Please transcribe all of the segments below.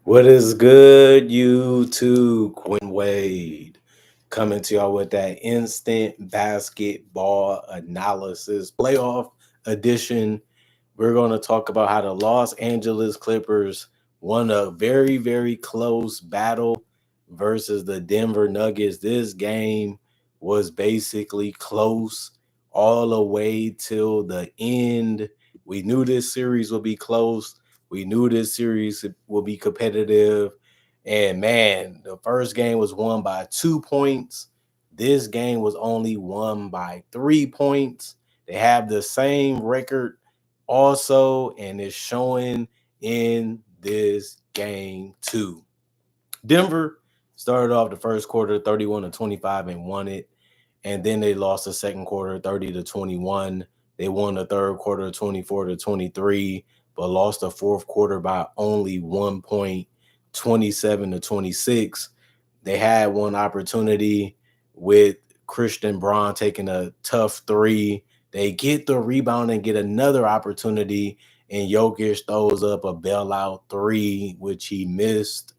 What is good, YouTube? Quinn Wade coming to y'all with that instant basketball analysis playoff edition. We're going to talk about how the Los Angeles Clippers won a very, very close battle versus the Denver Nuggets. This game was basically close all the way till the end. We knew this series would be close. We knew this series will be competitive. And man, the first game was won by 2 points. This game was only won by 3 points. They have the same record also, and it's showing in this game too. Denver started off the first quarter 31-25 and won it. And then they lost the second quarter 30-21. They won the third quarter 24-23, but lost the fourth quarter by only 1 point, 27-26. They had one opportunity with Christian Braun taking a tough three. They get the rebound and get another opportunity, and Jokic throws up a bailout three, which he missed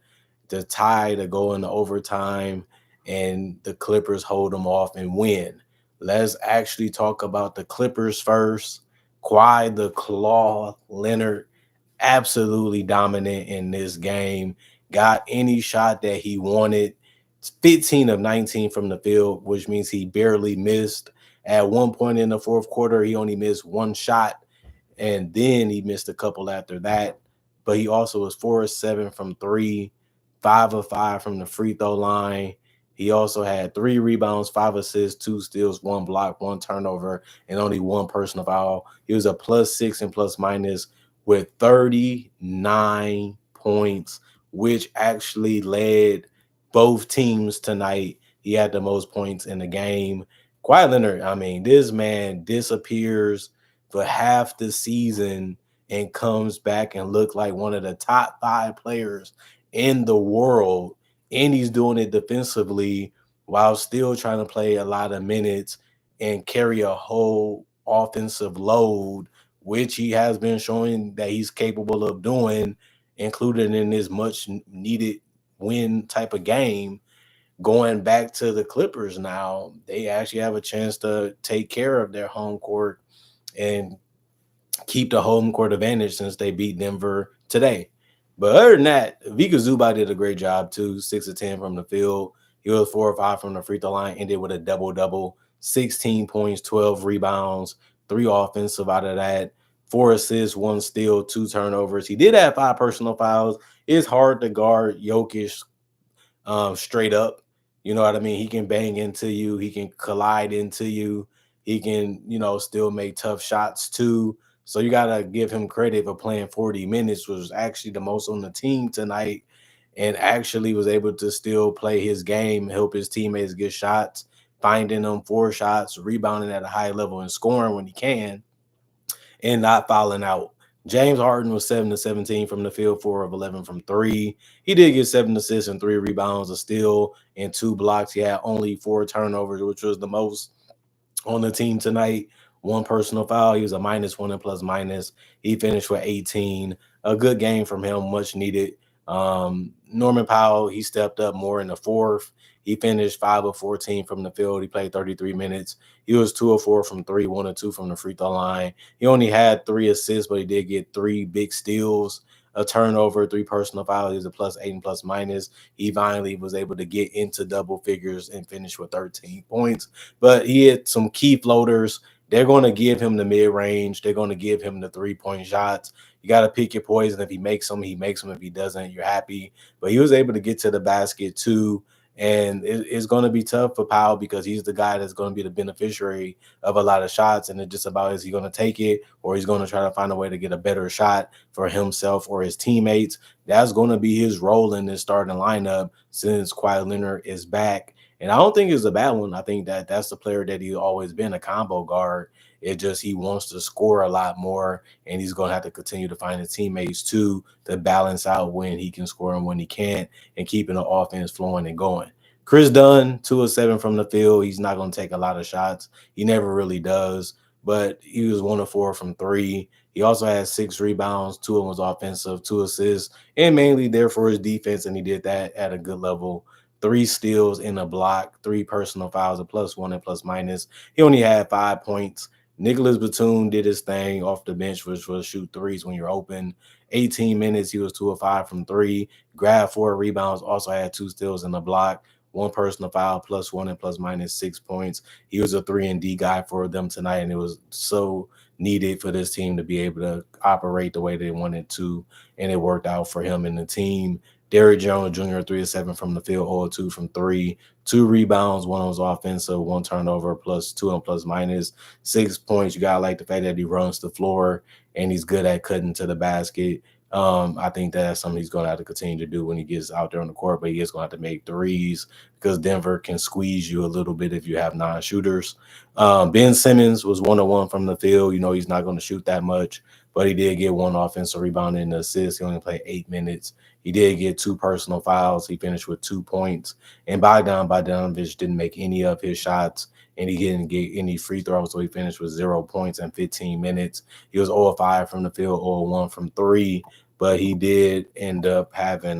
to tie to go into overtime, and the Clippers hold them off and win. Let's actually talk about the Clippers first. Kawhi the Claw Leonard, absolutely dominant in this game. Got any shot that he wanted. 15 of 19 from the field, which means he barely missed. At one point in the fourth quarter, he only missed one shot, and then he missed a couple after that. But he also was 4 of 7 from three, 5 of 5 from the free throw line. He also had 3 rebounds, 5 assists, 2 steals, 1 block, 1 turnover, and only 1 personal foul. He was a +6 and plus minus with 39 points, which actually led both teams tonight. He had the most points in the game. Kawhi Leonard, I mean, this man disappears for half the season and comes back and look like one of the top 5 players in the world. And he's doing it defensively while still trying to play a lot of minutes and carry a whole offensive load, which he has been showing that he's capable of doing, including in this much needed win type of game. Going back to the Clippers now, they actually have a chance to take care of their home court and keep the home court advantage since they beat Denver today. But other than that, Vika Zubac did a great job too. 6 of 10 from the field. He was 4 or 5 from the free throw line. Ended with a double, 16 points, 12 rebounds, 3 offensive out of that, 4 assists, 1 steal, 2 turnovers. He did have 5 personal fouls. It's hard to guard Jokic straight up. You know what I mean? He can bang into you. He can collide into you. He can, still make tough shots too. So you got to give him credit for playing 40 minutes, was actually the most on the team tonight, and actually was able to still play his game, help his teammates get shots, finding them 4 shots, rebounding at a high level, and scoring when he can, and not fouling out. James Harden was 7 of 17 from the field, 4 of 11 from three. He did get 7 assists and 3 rebounds, a steal and 2 blocks. He had only 4 turnovers, which was the most on the team tonight. 1 personal foul. He was a -1 and plus minus. He finished with 18. A good game from him, much needed. Norman Powell, he stepped up more in the fourth. He finished 5 of 14 from the field. He played 33 minutes. He was 2 of 4 from three, 1 of 2 from the free throw line. He only had 3 assists, but he did get 3 big steals, a turnover, 3 personal fouls. He was a +8 and plus minus. He finally was able to get into double figures and finish with 13 points. But he had some key floaters. They're going to give him the mid range. They're going to give him the 3-point shots. You got to pick your poison. If he makes them, he makes them. If he doesn't, you're happy. But he was able to get to the basket too. And it's going to be tough for Powell because he's the guy that's going to be the beneficiary of a lot of shots. And it's just about, is he going to take it, or he's going to try to find a way to get a better shot for himself or his teammates? That's going to be his role in this starting lineup since Kawhi Leonard is back. And I don't think it's a bad one. I think that that's the player that he's always been, a combo guard. It just, he wants to score a lot more, and he's going to have to continue to find his teammates too to balance out when he can score and when he can't, and keeping the offense flowing and going. Chris Dunn, 2 of 7 from the field. He's not going to take a lot of shots. He never really does. but he was 1 of 4 from three. He also had 6 rebounds, two of them was offensive, 2 assists, and mainly there for his defense, and he did that at a good level. 3 steals in a block, 3 personal fouls, a +1 and plus minus. He only had 5 points. Nicholas Batum did his thing off the bench, which was shoot threes when you're open. 18 minutes, he was 2 of 5 from three, grabbed 4 rebounds, also had 2 steals in the block, 1 personal foul, +1 and plus minus 6 points. He was a 3 and D guy for them tonight, and it was so needed for this team to be able to operate the way they wanted to, and it worked out for him and the team. Derrick Jones Jr. 3 of 7 from the field, 0 of 2 from three, 2 rebounds, one was offensive, 1 turnover, +2 and plus minus 6 points. You gotta like the fact that he runs the floor and he's good at cutting to the basket. I think that's something he's going to have to continue to do when he gets out there on the court, but he is going to have to make threes because Denver can squeeze you a little bit if you have non-shooters. Ben Simmons was 1 of 1 from the field. You know, he's not going to shoot that much, but he did get 1 offensive rebound and an assist. He only played 8 minutes. He did get 2 personal fouls. He finished with 2 points. And Bogdanovich didn't make any of his shots, and he didn't get any free throws, so he finished with 0 points in 15 minutes. He was 0 of 5 from the field, 0 of 1 from three, but he did end up having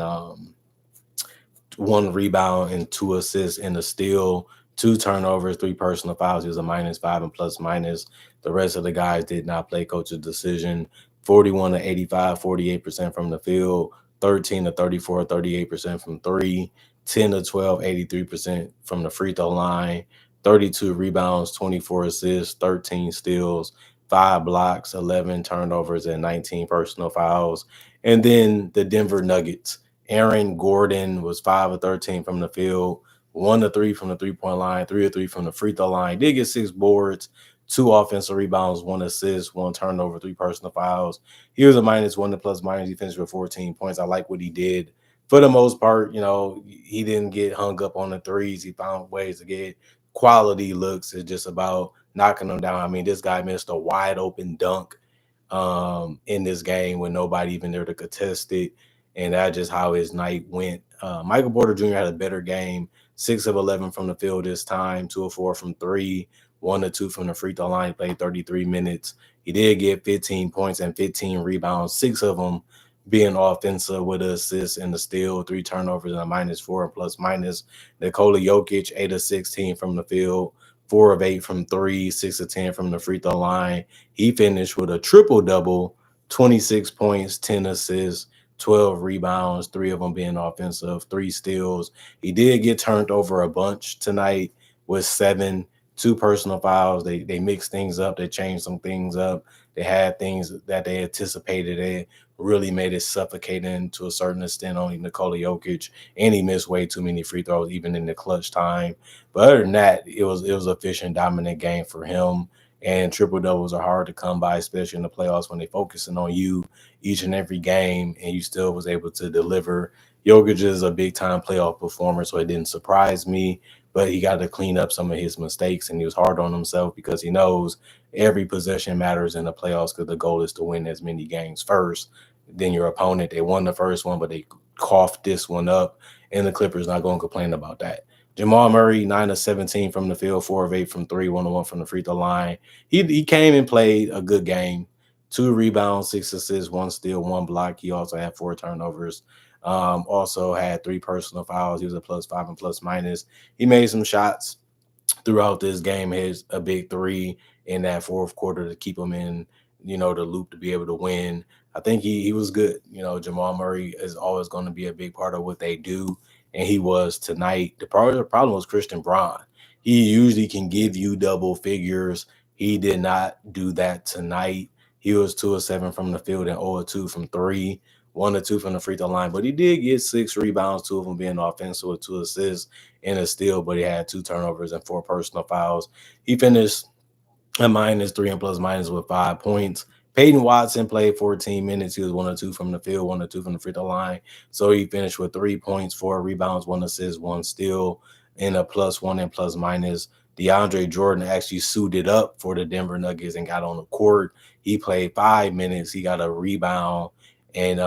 1 rebound and 2 assists and a steal, 2 turnovers, 3 personal fouls. He was a -5 and plus minus. The rest of the guys did not play coach's decision. 41 to 85, 48% from the field, 13 to 34, 38% from three, 10 to 12, 83% from the free throw line, 32 rebounds, 24 assists, 13 steals, 5 blocks, 11 turnovers, and 19 personal fouls. And then the Denver Nuggets. Aaron Gordon was 5 of 13 from the field, 1 of 3 from the 3 point line, 3 of 3 from the free throw line. Did get 6 boards, 2 offensive rebounds, 1 assist, 1 turnover, 3 personal fouls. He was a -1 to plus minus. He finished with 14 points. I like what he did. For the most part, you know, he didn't get hung up on the threes. He found ways to get quality looks. It's just about knocking them down. I mean, this guy missed a wide open dunk in this game with nobody even there to contest it. And that's just how his night went. Michael Porter Jr. had a better game, 6 of 11 from the field this time, 2 of 4 from three, 1 of 2 from the free throw line. He played 33 minutes. He did get 15 points and 15 rebounds, 6 of them being offensive with an assist and the steal, 3 turnovers and a -4 and plus minus. Nikola Jokic, 8 of 16 from the field, 4 of 8 from three, 6 of 10 from the free throw line. He finished with a triple double, 26 points, 10 assists, 12 rebounds, 3 of them being offensive, 3 steals. He did get turned over a bunch tonight with 7, 2 personal fouls. They mixed things up. They changed some things up. They had things that they anticipated. It really made it suffocating to a certain extent on Nikola Jokic, and he missed way too many free throws even in the clutch time. But other than that, it was a efficient, dominant game for him. And triple doubles are hard to come by, especially in the playoffs when they're focusing on you each and every game, and you still was able to deliver. Jokic is a big time playoff performer, so it didn't surprise me. But he got to clean up some of his mistakes, and he was hard on himself because he knows every possession matters in the playoffs because the goal is to win as many games first than your opponent. They won the first one, but they coughed this one up, and the Clippers not going to complain about that. Jamal Murray, 9 of 17 from the field, 4 of 8 from three, 1 of 1 from the free throw line. He came and played a good game. 2 rebounds, 6 assists, 1 steal, 1 block. He also had 4 turnovers. Also had 3 personal fouls. He was a +5 and plus minus. He made some shots throughout this game. Has a big three in that fourth quarter to keep him in, the loop to be able to win. I think he was good. Jamal Murray is always going to be a big part of what they do, and he was tonight. The problem was Christian Braun. He usually can give you double figures. He did not do that tonight. He was 2 of 7 from the field and 0 of 2 from three, 1 of 2 from the free throw line. But he did get 6 rebounds, 2 of them being offensive with 2 assists and a steal, but he had 2 turnovers and 4 personal fouls. He finished a -3 and plus minus with 5 points. Peyton Watson played 14 minutes. He was 1 of 2 from the field, 1 of 2 from the free throw line. So he finished with 3 points, 4 rebounds, 1 assist, 1 steal, and a +1 and plus minus. DeAndre Jordan actually suited up for the Denver Nuggets and got on the court. He played 5 minutes. He got a rebound and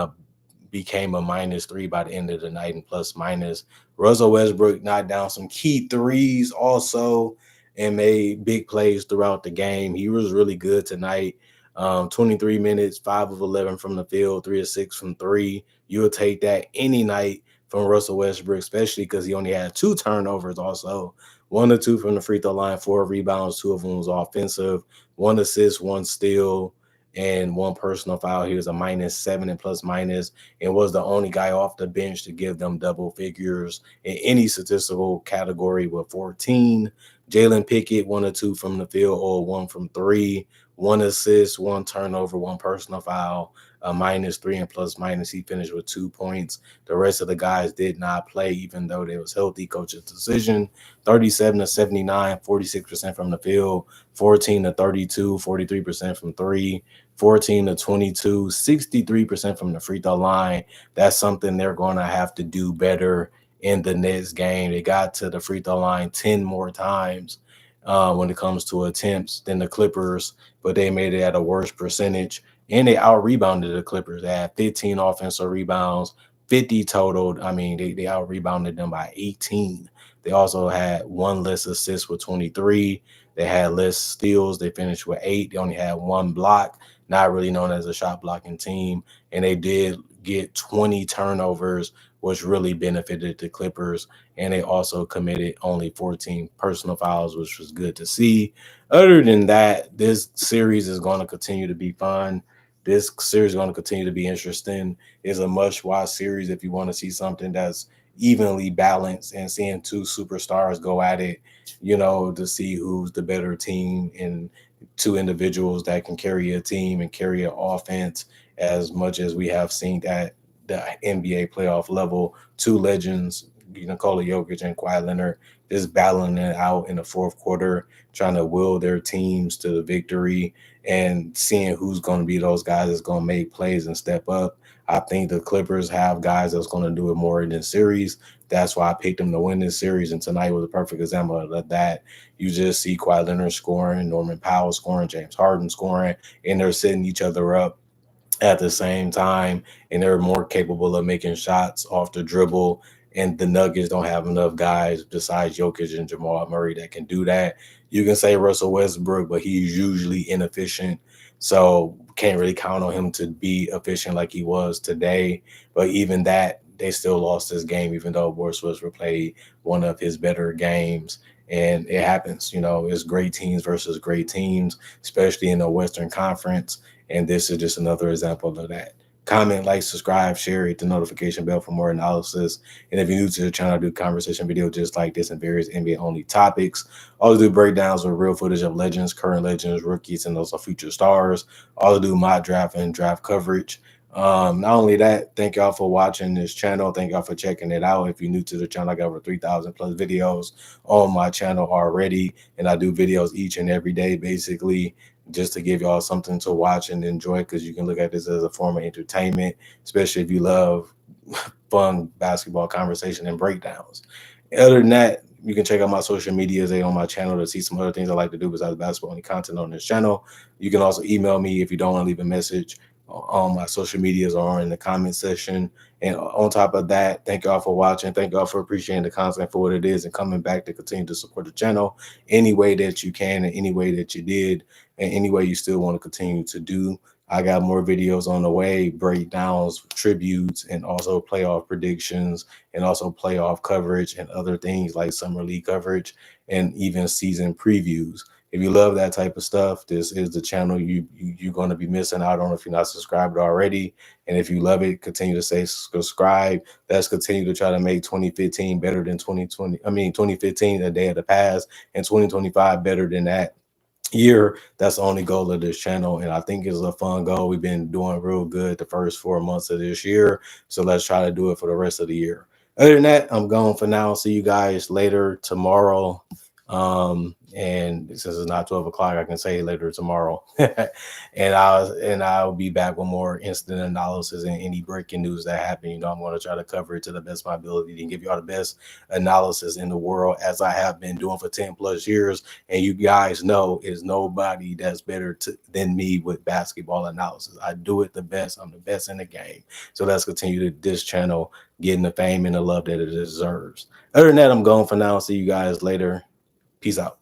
became a -3 by the end of the night and plus minus. Russell Westbrook knocked down some key threes also. and made big plays throughout the game. He was really good tonight. 23 minutes, 5 of 11 from the field, 3 of 6 from three. You would take that any night from Russell Westbrook, especially because he only had 2 turnovers also. 1 or 2 from the free throw line, 4 rebounds, 2 of them was offensive, 1 assist, 1 steal, and 1 personal foul. He was a -7 and plus minus, and was the only guy off the bench to give them double figures in any statistical category with 14. Jalen Pickett, 1 or 2 from the field, or 1 from three, 1 assist, 1 turnover, 1 personal foul, a -3 and plus minus. He finished with 2 points. The rest of the guys did not play, even though they was healthy. Coach's decision: 37 to 79, 46% from the field, 14 to 32, 43% from three, 14 to 22, 63% from the free throw line. That's something they're going to have to do better in the next game. They got to the free throw line 10 more times when it comes to attempts than the Clippers, but they made it at a worse percentage. And they out rebounded the Clippers. They had 15 offensive rebounds, 50 totaled. I mean, they out rebounded them by 18. They also had 1 less assist with 23. They had less steals. They finished with 8. They only had 1 block, not really known as a shot blocking team. And they did get 20 turnovers, which really benefited the Clippers. And they also committed only 14 personal fouls, which was good to see. Other than that, this series is going to continue to be fun. This series is going to continue to be interesting. It's a must-watch series if you want to see something that's evenly balanced, and seeing 2 superstars go at it, to see who's the better team, and 2 individuals that can carry a team and carry an offense as much as we have seen at the NBA playoff level. 2 legends, Nikola Jokic and Kawhi Leonard, just battling it out in the fourth quarter, trying to will their teams to the victory, and seeing who's going to be those guys that's going to make plays and step up. I think the Clippers have guys that's going to do it more in this series. That's why I picked them to win this series, and tonight was a perfect example of that. You just see Kawhi Leonard scoring, Norman Powell scoring, James Harden scoring, and they're setting each other up at the same time, and they're more capable of making shots off the dribble. And the Nuggets don't have enough guys besides Jokic and Jamal Murray that can do that. You can say Russell Westbrook, but he's usually inefficient, so can't really count on him to be efficient like he was today. But even that, they still lost this game, even though Boris Westbrook played one of his better games. And it happens, it's great teams versus great teams, especially in the Western Conference. And this is just another example of that. Comment, like, subscribe, share, hit the notification bell for more analysis. And if you're new to the channel, I do conversation videos just like this and various NBA-only topics. Also do breakdowns with real footage of legends, current legends, rookies, and those are future stars. Also do mock draft and draft coverage. Not only that, thank y'all for watching this channel. Thank y'all for checking it out. If you're new to the channel, I got over 3,000 plus videos on my channel already, and I do videos each and every day, basically, just to give y'all something to watch and enjoy, because you can look at this as a form of entertainment, especially if you love fun basketball conversation and breakdowns. Other than that, you can check out my social medias on my channel to see some other things I like to do besides basketball and content on this channel. You can also email me if you don't want to leave a message. On my social medias or in the comment section. And on top of that, thank y'all for watching. Thank y'all for appreciating the content for what it is and coming back to continue to support the channel any way that you can, and any way that you did, and any way you still want to continue to do. I got more videos on the way, breakdowns, tributes, and also playoff predictions, and also playoff coverage and other things like summer league coverage and even season previews. If you love that type of stuff, this is the channel you're going to be missing out on if you're not subscribed already. And if you love it, continue to say subscribe. Let's continue to try to make 2015 better than 2020. 2015, a day of the past, and 2025 better than that year. That's the only goal of this channel, and I think it's a fun goal. We've been doing real good the first 4 months of this year, so let's try to do it for the rest of the year. Other than that, I'm going for now. See you guys later tomorrow. And since it's not 12 o'clock, I can say later tomorrow. and I'll be back with more instant analysis and any breaking news that happen. I'm going to try to cover it to the best of my ability and give you all the best analysis in the world, as I have been doing for 10 plus years. And you guys know, is nobody that's better than me with basketball analysis. I do it the best. I'm the best in the game. So let's continue to this channel getting the fame and the love that it deserves. Other than that, I'm going for now. See you guys later. Peace out.